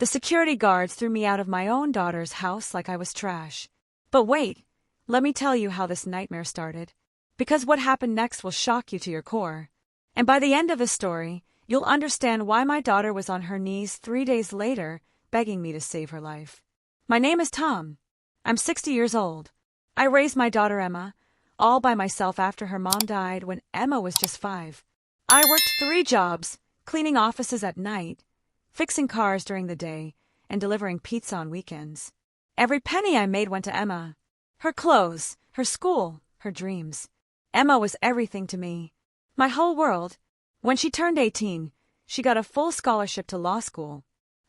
The security guards threw me out of my own daughter's house like I was trash. But wait, let me tell you how this nightmare started. Because what happened next will shock you to your core. And by the end of the story, you'll understand why my daughter was on her knees 3 days later, begging me to save her life. My name is Tom. I'm 60 years old. I raised my daughter Emma, all by myself after her mom died when Emma was just 5. I worked 3 jobs, cleaning offices at night, fixing cars during the day, and delivering pizza on weekends. Every penny I made went to Emma. Her clothes, her school, her dreams. Emma was everything to me. My whole world. When she turned 18, she got a full scholarship to law school.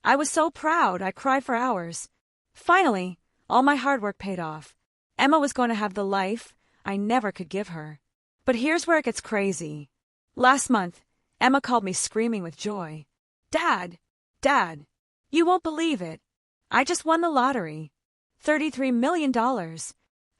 I was so proud I cried for hours. Finally, all my hard work paid off. Emma was going to have the life I never could give her. But here's where it gets crazy. Last month, Emma called me screaming with joy. Dad, you won't believe it. I just won the lottery. $33 million.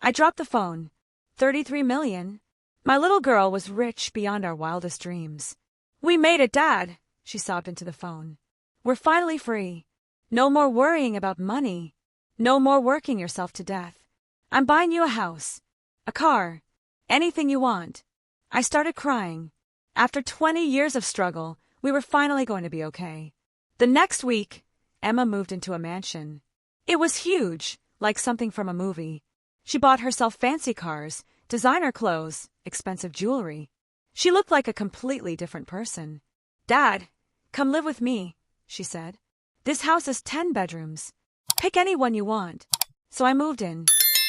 I dropped the phone. $33 million? My little girl was rich beyond our wildest dreams. We made it, Dad, she sobbed into the phone. We're finally free. No more worrying about money. No more working yourself to death. I'm buying you a house, a car, anything you want. I started crying. After 20 years of struggle, we were finally going to be okay. The next week, Emma moved into a mansion. It was huge, like something from a movie. She bought herself fancy cars, designer clothes, expensive jewelry. She looked like a completely different person. Dad, come live with me, she said. This house is 10 bedrooms. Pick any one you want. So I moved in.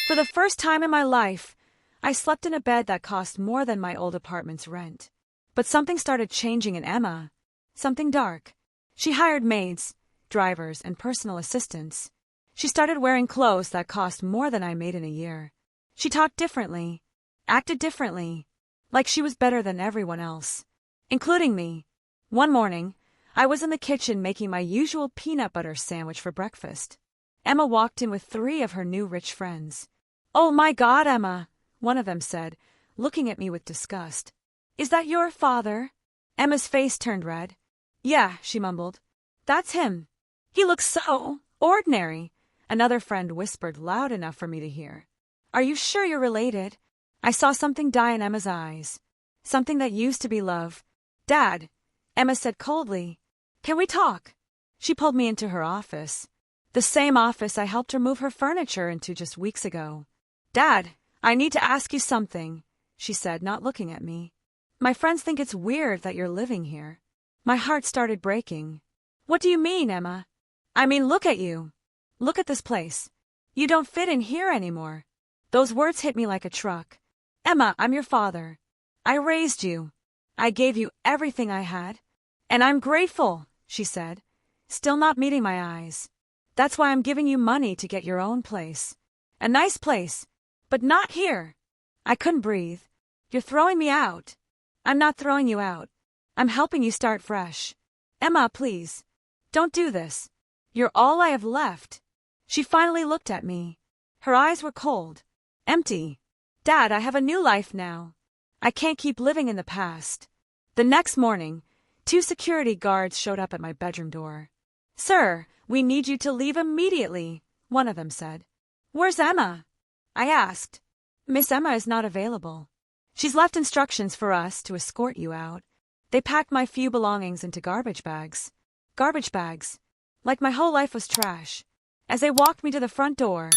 For the first time in my life, I slept in a bed that cost more than my old apartment's rent. But something started changing in Emma. Something dark. She hired maids, drivers, and personal assistants. She started wearing clothes that cost more than I made in a year. She talked differently, acted differently, like she was better than everyone else, including me. One morning, I was in the kitchen making my usual peanut butter sandwich for breakfast. Emma walked in with 3 of her new rich friends. "Oh my God, Emma," one of them said, looking at me with disgust. "Is that your father?" Emma's face turned red. "Yeah," she mumbled. "That's him. He looks so ordinary," another friend whispered loud enough for me to hear. "Are you sure you're related?" I saw something die in Emma's eyes. Something that used to be love. "Dad," Emma said coldly, "can we talk?" She pulled me into her office. The same office I helped her move her furniture into just weeks ago. "Dad, I need to ask you something," she said, not looking at me. "My friends think it's weird that you're living here." My heart started breaking. "What do you mean, Emma?" "I mean, look at you. Look at this place. You don't fit in here anymore." Those words hit me like a truck. "Emma, I'm your father. I raised you. I gave you everything I had. And I'm grateful," she said, still not meeting my eyes. "That's why I'm giving you money to get your own place. A nice place, but not here." I couldn't breathe. "You're throwing me out." "I'm not throwing you out. I'm helping you start fresh." "Emma, please. Don't do this. You're all I have left." She finally looked at me. Her eyes were cold, empty. "Dad, I have a new life now. I can't keep living in the past." The next morning, 2 security guards showed up at my bedroom door. "Sir, we need you to leave immediately," one of them said. "Where's Emma?" I asked. "Miss Emma is not available. She's left instructions for us to escort you out." They packed my few belongings into garbage bags. Garbage bags. Like my whole life was trash. As they walked me to the front door,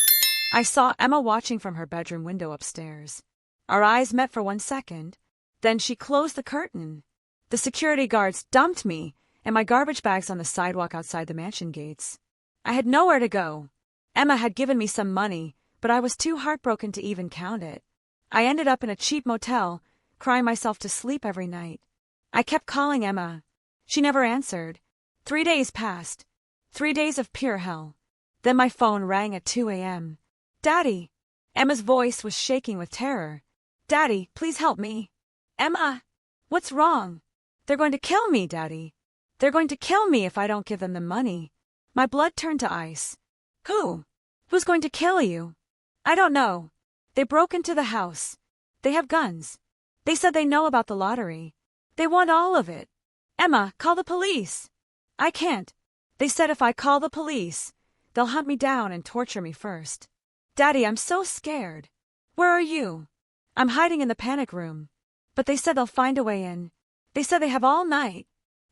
I saw Emma watching from her bedroom window upstairs. Our eyes met for 1 second. Then she closed the curtain. The security guards dumped me and my garbage bags on the sidewalk outside the mansion gates. I had nowhere to go. Emma had given me some money, but I was too heartbroken to even count it. I ended up in a cheap motel, crying myself to sleep every night. I kept calling Emma. She never answered. 3 days passed. 3 days of pure hell. Then my phone rang at 2 a.m. "Daddy!" Emma's voice was shaking with terror. "Daddy, please help me." "Emma, what's wrong?" "They're going to kill me, Daddy. They're going to kill me if I don't give them the money." My blood turned to ice. "Who? Who's going to kill you?" "I don't know. They broke into the house. They have guns. They said they know about the lottery. They want all of it." "Emma, call the police." "I can't. They said if I call the police, they'll hunt me down and torture me first. Daddy, I'm so scared. Where are you? I'm hiding in the panic room. But they said they'll find a way in. They said they have all night.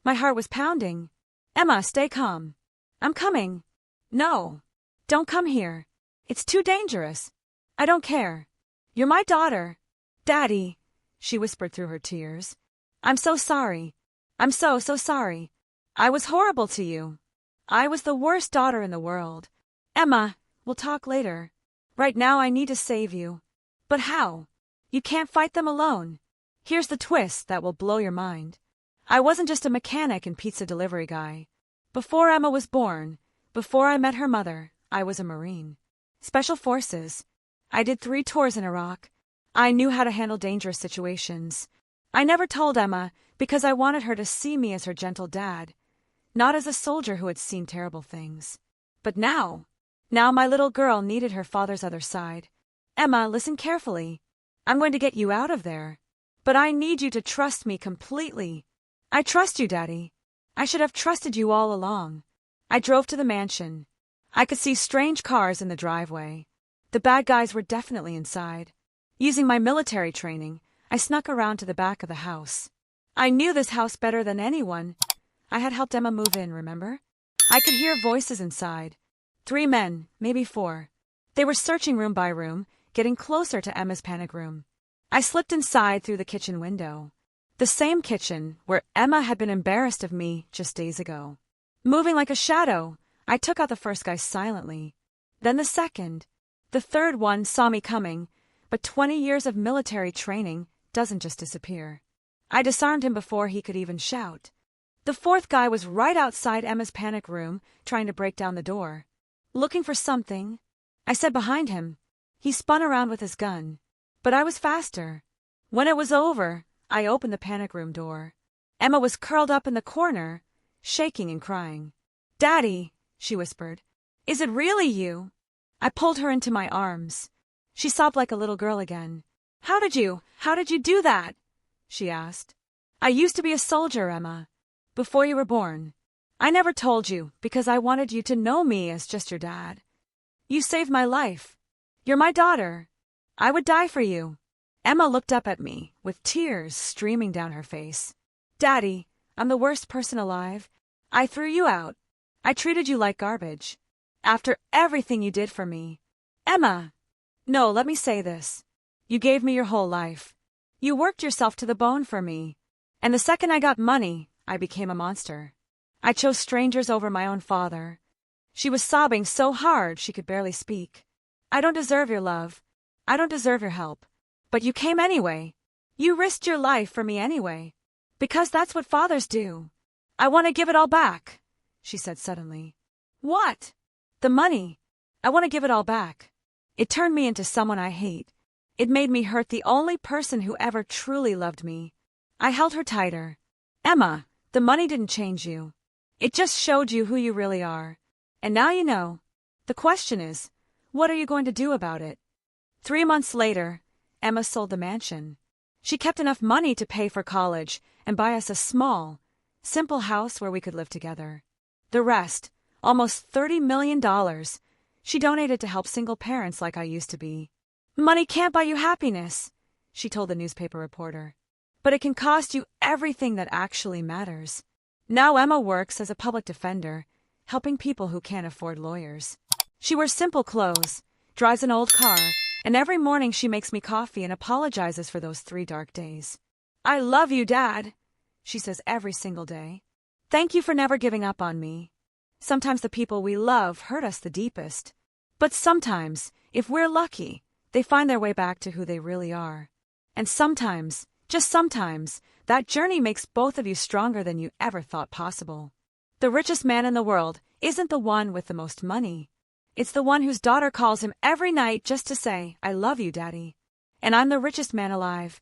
My heart was pounding. Emma, stay calm. I'm coming. No. Don't come here. It's too dangerous. I don't care. You're my daughter. Daddy, she whispered through her tears. I'm so sorry. I'm so sorry. I was horrible to you. I was the worst daughter in the world. Emma, we'll talk later. Right now I need to save you. But how? You can't fight them alone. Here's the twist that will blow your mind. I wasn't just a mechanic and pizza delivery guy. Before Emma was born, before I met her mother, I was a Marine. Special Forces. I did 3 tours in Iraq. I knew how to handle dangerous situations. I never told Emma because I wanted her to see me as her gentle dad, not as a soldier who had seen terrible things. But now my little girl needed her father's other side. Emma, listen carefully. I'm going to get you out of there. But I need you to trust me completely. I trust you, Daddy. I should have trusted you all along. I drove to the mansion. I could see strange cars in the driveway. The bad guys were definitely inside. Using my military training, I snuck around to the back of the house. I knew this house better than anyone. I had helped Emma move in, remember? I could hear voices inside. 3 men, maybe 4. They were searching room by room, getting closer to Emma's panic room. I slipped inside through the kitchen window. The same kitchen where Emma had been embarrassed of me just days ago. Moving like a shadow, I took out the first guy silently. Then the second. The third one saw me coming, but 20 years of military training doesn't just disappear. I disarmed him before he could even shout. The fourth guy was right outside Emma's panic room, trying to break down the door. Looking for something. I said behind him. He spun around with his gun. But I was faster. When it was over, I opened the panic room door. Emma was curled up in the corner, shaking and crying. Daddy, she whispered. Is it really you? I pulled her into my arms. She sobbed like a little girl again. How did you do that? She asked. I used to be a soldier, Emma. Before you were born. I never told you because I wanted you to know me as just your dad. You saved my life. You're my daughter. I would die for you. Emma looked up at me, with tears streaming down her face. Daddy, I'm the worst person alive. I threw you out. I treated you like garbage. After everything you did for me. Emma! No, let me say this. You gave me your whole life. You worked yourself to the bone for me. And the second I got money, I became a monster. I chose strangers over my own father. She was sobbing so hard she could barely speak. I don't deserve your love. I don't deserve your help. But you came anyway. You risked your life for me anyway. Because that's what fathers do. I want to give it all back, she said suddenly. What? The money. I want to give it all back. It turned me into someone I hate. It made me hurt the only person who ever truly loved me. I held her tighter. Emma, the money didn't change you. It just showed you who you really are. And now you know. The question is, what are you going to do about it? 3 months later, Emma sold the mansion. She kept enough money to pay for college and buy us a small, simple house where we could live together. The rest, almost $30 million, she donated to help single parents like I used to be. Money can't buy you happiness, she told the newspaper reporter. But it can cost you everything that actually matters. Now Emma works as a public defender, helping people who can't afford lawyers. She wears simple clothes, drives an old car, and every morning she makes me coffee and apologizes for those 3 dark days. I love you, Dad, she says every single day. Thank you for never giving up on me. Sometimes the people we love hurt us the deepest. But sometimes, if we're lucky, they find their way back to who they really are. And sometimes, just sometimes, that journey makes both of you stronger than you ever thought possible. The richest man in the world isn't the one with the most money. It's the one whose daughter calls him every night just to say, I love you, Daddy. And I'm the richest man alive,